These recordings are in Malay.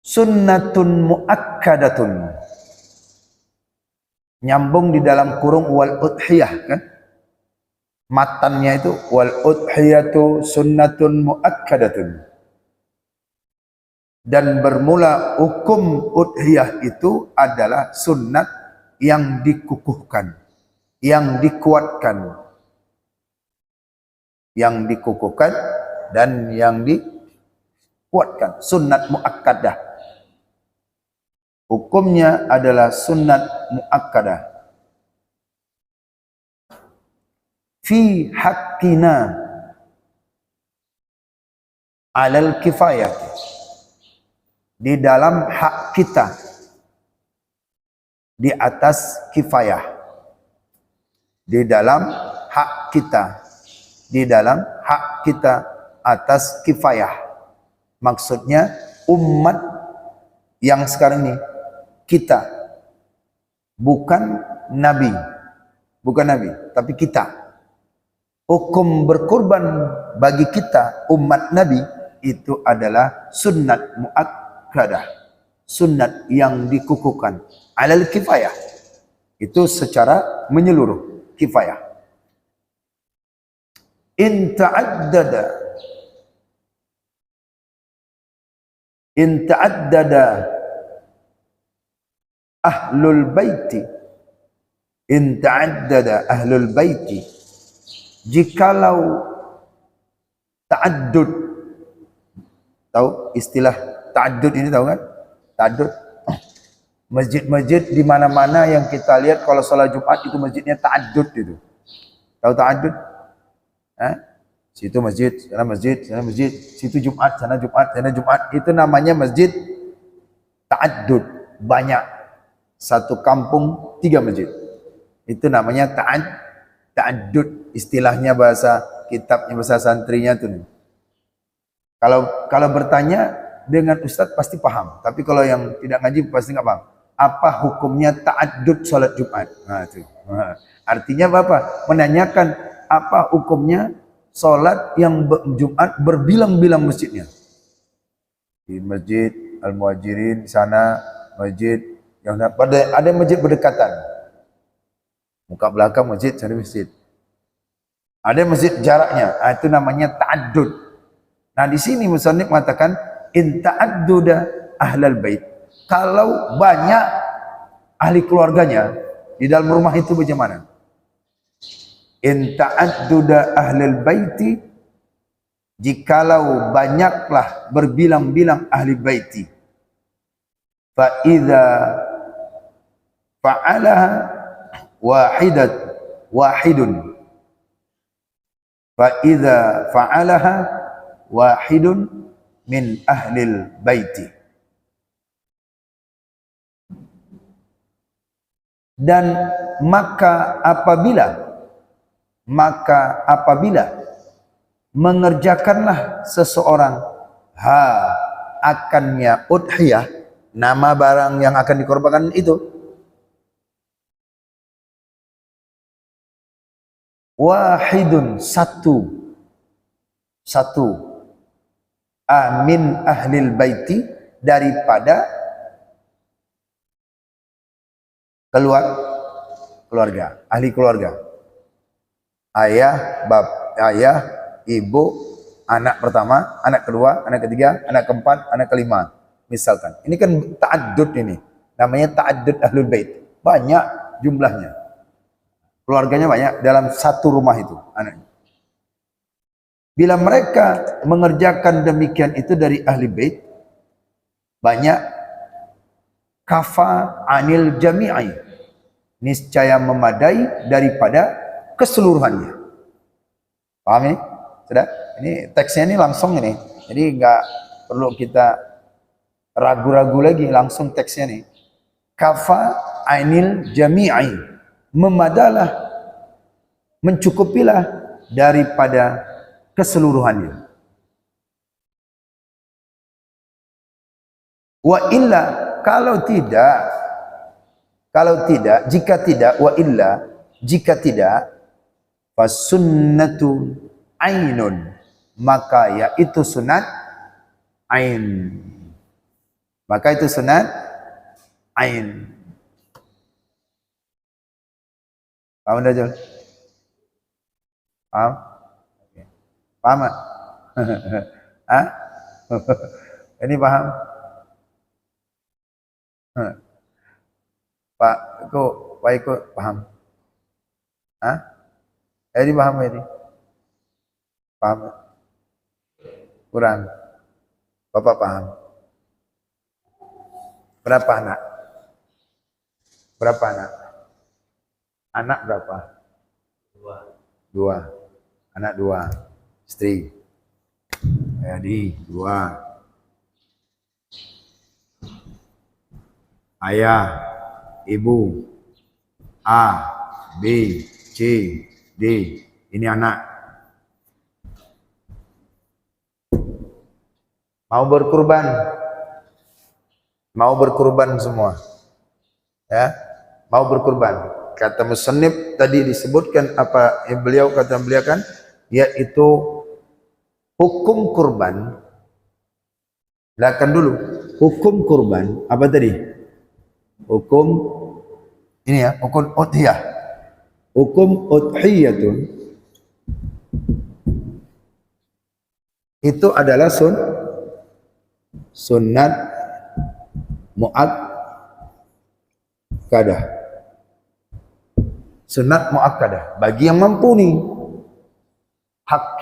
sunnatun muakkadatun, nyambung di dalam kurung wal udhiyah kan, matannya itu wal udhiyatu sunnatun muakkadatun, dan bermula hukum udhiyah itu adalah sunnat yang dikukuhkan, yang dikuatkan, yang dikukuhkan dan yang dikuatkan, sunnat muakkadah. Hukumnya adalah sunnat muakkadah. Fi haqqina alal kifayah, di dalam hak kita di atas kifayah, di dalam hak kita, di dalam hak kita atas kifayah. Maksudnya umat yang sekarang ini, kita, bukan nabi, bukan nabi, tapi kita. Hukum berkorban bagi kita umat nabi itu adalah sunnat muakkadah, sunnat yang dikukuhkan alal kifayah, itu secara menyeluruh kifayah. In ta'addada ahlul baiti, in ta'addada ahlul baiti, jikalau ta'addud, tahu istilah ta'addud ini, tahu kan? Ta'addud, masjid-masjid di mana-mana yang kita lihat kalau salat Jumat itu masjidnya ta'addud itu. Tahu ta'addud? Situ masjid, sana masjid, sana masjid, situ Jumat, sana Jumat, sana Jumat. Itu namanya masjid ta'addud, banyak. Satu kampung 3 masjid. Itu namanya ta'addud, istilahnya bahasa kitabnya, bahasa santrinya tuh. Kalau bertanya dengan ustaz pasti paham, tapi kalau yang tidak ngaji pasti nggak paham. Apa hukumnya ta'addud salat Jumat? Nah, itu. Artinya apa? Menanyakan apa hukumnya salat yang Jumat berbilang-bilang masjidnya. Di masjid Al-Muhajirin sana, masjid yang ada masjid berdekatan. Muka belakang masjid, cari masjid. Ada masjid jaraknya, itu namanya ta'addud. Nah, di sini musannif mengatakan in ta'adduda ahlal bait. Kalau banyak ahli keluarganya di dalam rumah itu bagaimana? In ta'adduda ahlal baiti, jikalau banyaklah berbilang-bilang ahli baiti. Fa idza fa'alaha wahidun, fa idza fa'alaha wahidun min ahlil baiti, dan maka apabila mengerjakanlah seseorang akannya udhiyah, nama barang yang akan dikorbankan itu, wahidun, satu amin ahlil baiti, daripada keluarga, ahli keluarga, ayah, ibu, anak pertama, anak kedua, anak ketiga, anak keempat, anak kelima, misalkan. Ini kan ta'addud, ini namanya ta'addud ahlul bait, banyak jumlahnya, keluarganya banyak dalam satu rumah itu anaknya. Bila mereka mengerjakan demikian itu dari ahli bait, banyak, kafa anil jami'i, niscaya memadai daripada keseluruhannya. Paham ini? Sudah? Ini teksnya ini langsung ini. Jadi enggak perlu kita ragu-ragu lagi, langsung teksnya nih. Kafa anil jami'i, memadalah, mencukupilah daripada keseluruhannya. Wa illa, jika tidak, fasunnatu ainun, maka yaitu sunat ain, Maka itu sunat ain. Paham dah Jul? Paham? Paham tak? Hah? Ini paham? Pak ikut paham? Hah? Ini paham ini? Paham? Kurang? Bapak paham? Berapa anak? Berapa anak? Anak berapa? Dua. Anak dua. Istri. Jadi dua. Ayah, ibu, A, B, C, D. Ini anak. Mau berkurban. Mau berkurban semua. Ya, mau berkurban. Kata musannif tadi disebutkan apa yang beliau kan, yaitu hukum kurban. Lakan dulu. Hukum kurban apa tadi? Hukum ini ya, hukum udhiyah. Hukum udhiyatun itu adalah sunnat muakkadah. Sunnat muakkadah bagi yang mampu nih. Hak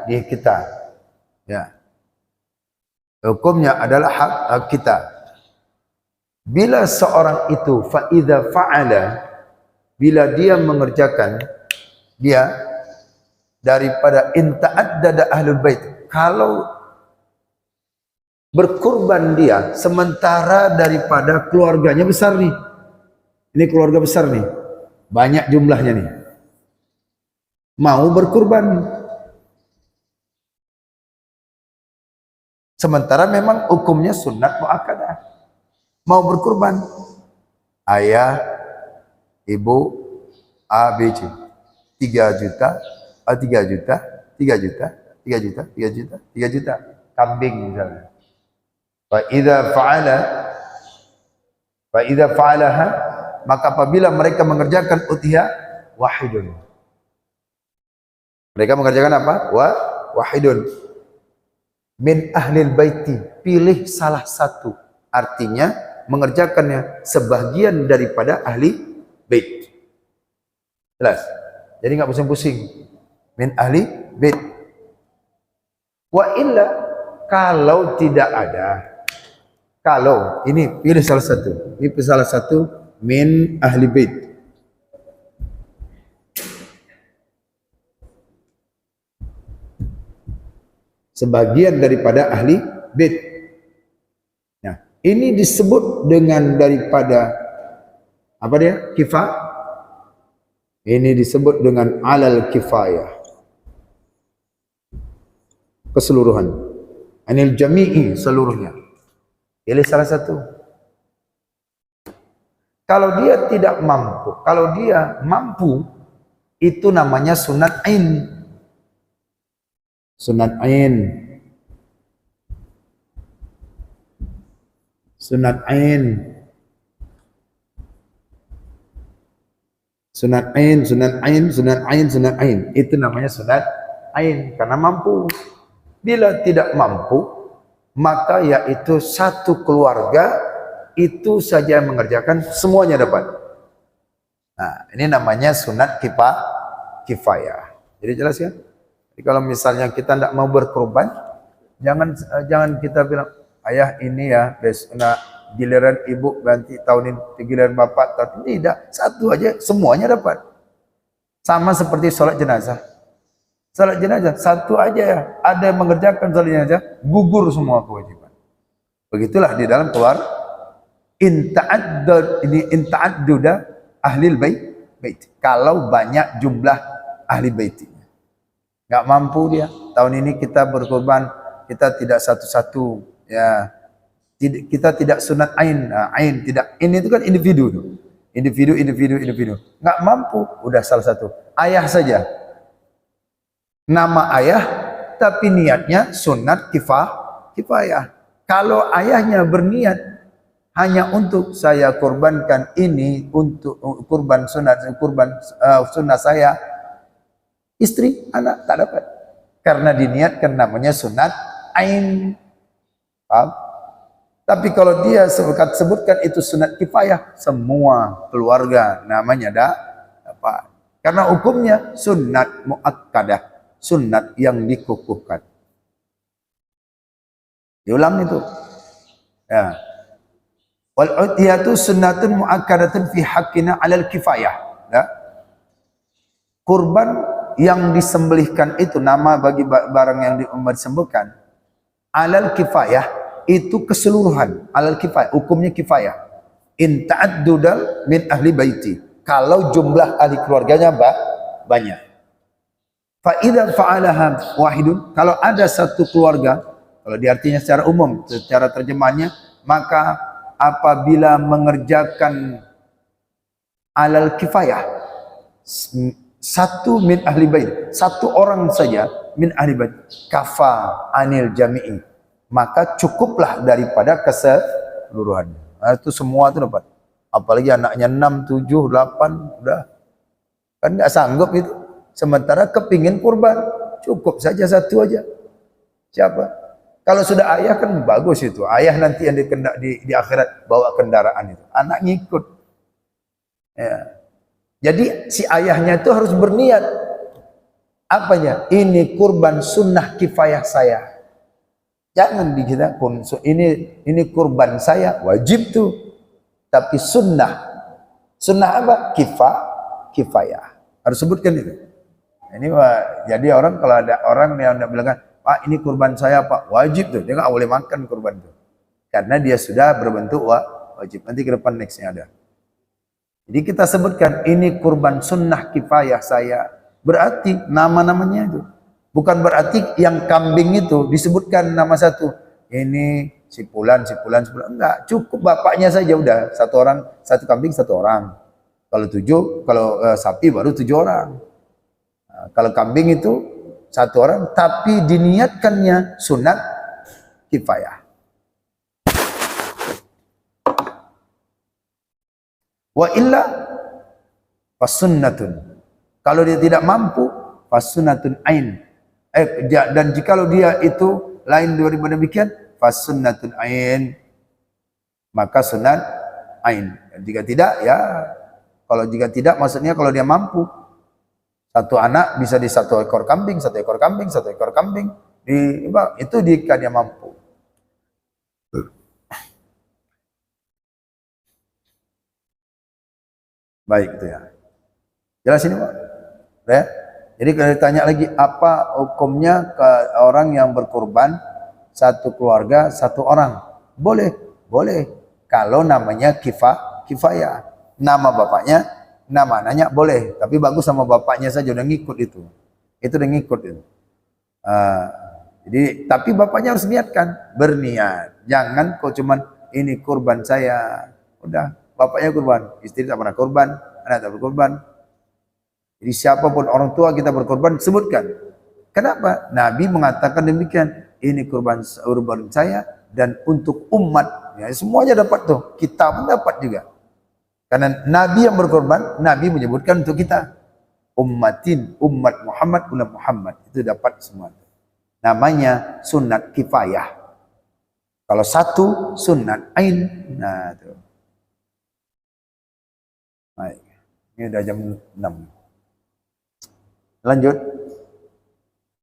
di kita. Ya. Hukumnya adalah hak kita. Bila seorang itu faida fa'ala, bila dia mengerjakan, dia daripada inta'addada ahlul bait, kalau berkurban dia sementara daripada keluarganya besar nih, ini keluarga besar nih, banyak jumlahnya nih, mau berkurban, sementara memang hukumnya sunnat muakkadah. Mau berkurban, ayah, ibu, A, B, C, 3 juta, 3 juta, 3 juta, 3 juta, 3 juta, 3 juta, kambing misalnya. Fa idza fa'alaha, maka apabila mereka mengerjakan udhiyah, wahidun. Mereka mengerjakan apa? Wahidun. Min ahlil baiti, pilih salah satu. Artinya mengerjakannya sebagian daripada ahli bait. Jelas? Jadi enggak pusing-pusing. Min ahli bait. Wa illa, kalau tidak ada, kalau ini pilih salah satu. Ini salah satu min ahli bait. Sebagian daripada ahli bait. Ini disebut dengan daripada apa dia? Ini disebut dengan alal kifayah. Keseluruhan. Anil jami'i, seluruhnya. Pilih salah satu. Kalau dia tidak mampu, kalau dia mampu, itu namanya sunat ain. Sunat ain. Sunat ain. Sunat ain, sunat ain, sunat ain, sunat ain. Itu namanya sunat ain karena mampu. Bila tidak mampu, maka yaitu satu keluarga itu saja mengerjakan, semuanya dapat. Nah, ini namanya sunat kifayah. Jadi jelas ya? Jadi kalau misalnya kita tidak mau berkorban, jangan kita bilang, ayah ini ya, besok giliran ibu ganti tahun ini, giliran bapak tahun ini. Tidak, satu aja semuanya dapat. Sama seperti sholat jenazah. Sholat jenazah satu aja ya, ada yang mengerjakan sholat jenazah, gugur semua kewajiban. Begitulah di dalam keluar inta'adduda ahlil bait. Kalau banyak jumlah ahli baitnya, nggak mampu dia. Tahun ini kita berkorban, kita tidak satu-satu. Ya, kita tidak sunat ain, tidak. Ini itu kan individu, nggak mampu, udah salah satu. Ayah saja, nama ayah, tapi niatnya sunat kifayah. Kalau ayahnya berniat hanya untuk saya korbankan ini untuk kurban sunnah saya, istri, anak tak dapat. Karena diniatkan namanya sunat ain. Paham? Tapi kalau dia sebutkan itu sunat kifayah, semua keluarga namanya dapat. Karena hukumnya sunat muakkadah, sunat yang dikukuhkan. Diulang itu. Ya. Wal udhiyatu sunnatun muakkadatun fi haqqina 'alal kifayah. Ya. Kurban yang disembelihkan itu nama bagi barang yang disembelihkan 'alal kifayah itu keseluruhan, 'alal kifayah hukumnya kifayah. In ta'addudal min ahli baiti. Kalau jumlah ahli keluarganya banyak. Fa idza fa'alaha wahidun, kalau ada satu keluarga, kalau diartinya secara umum, secara terjemahnya, maka apabila mengerjakan alal kifayah satu min ahli bait, satu orang saja min ahli bait, kafa anil jami'i, maka cukuplah daripada keseluruhan. Nah, itu semua itu dapat. Apalagi anaknya 6, 7, 8, udah kan nggak sanggup itu. Sementara kepingin kurban, cukup saja satu aja. Siapa? Kalau sudah ayah kan bagus itu. Ayah nanti yang di akhirat bawa kendaraan itu. Anak ngikut. Ya. Jadi si ayahnya itu harus berniat. Apanya? Ini kurban sunnah kifayah saya. Jangan dikira ini kurban saya, wajib tuh. Tapi sunnah. Sunnah apa? Kifayah. Harus sebutkan itu. Ini jadi orang kalau ada orang yang bilang, Pak ini kurban saya Pak, wajib tuh, dia nggak boleh makan kurban itu, karena dia sudah berbentuk wajib. Nanti ke depan nextnya ada. Jadi kita sebutkan ini kurban sunnah kifayah saya, berarti nama-namanya itu, bukan berarti yang kambing itu disebutkan nama satu, ini si Fulan, enggak, cukup bapaknya saja udah, satu orang, satu kambing satu orang. Kalau sapi baru 7 orang. Nah, kalau kambing itu satu orang, tapi diniatkannya sunat kifayah. Wa illa fasunnatun. Kalau dia tidak mampu, fasunnatun ain. Dan jikalau dia itu lain daripada demikian, fasunnatun ain, maka sunat ain. Jika tidak, ya kalau jika tidak, maksudnya kalau dia mampu. Satu anak bisa di 1 ekor kambing, 1 ekor kambing, 1 ekor kambing. Itu jika dia mampu. Baik itu ya. Jelas ini Pak? Ya? Jadi kalau ditanya lagi, apa hukumnya ke orang yang berkurban satu keluarga, 1 orang? Boleh, boleh. Kalau namanya kifayah. Nama bapaknya, nama anaknya boleh, tapi bagus sama bapaknya saja udah ngikut itu udah ngikut itu. Jadi tapi bapaknya harus niatkan, berniat. Jangan kok cuman ini kurban saya, udah bapaknya kurban, istri tak pernah kurban, anak tak berkurban. Jadi siapapun orang tua kita berkorban, sebutkan. Kenapa? Nabi mengatakan demikian, ini kurban saya dan untuk umat. Ya, semuanya dapat tuh, kita pun dapat juga. Karena Nabi yang berkorban, Nabi menyebutkan untuk kita. Umat Muhammad, umat Muhammad. Itu dapat semua. Namanya sunat kifayah. Kalau satu, sunat ain. Nah, itu. Baik. Ini udah jam 6. Lanjut.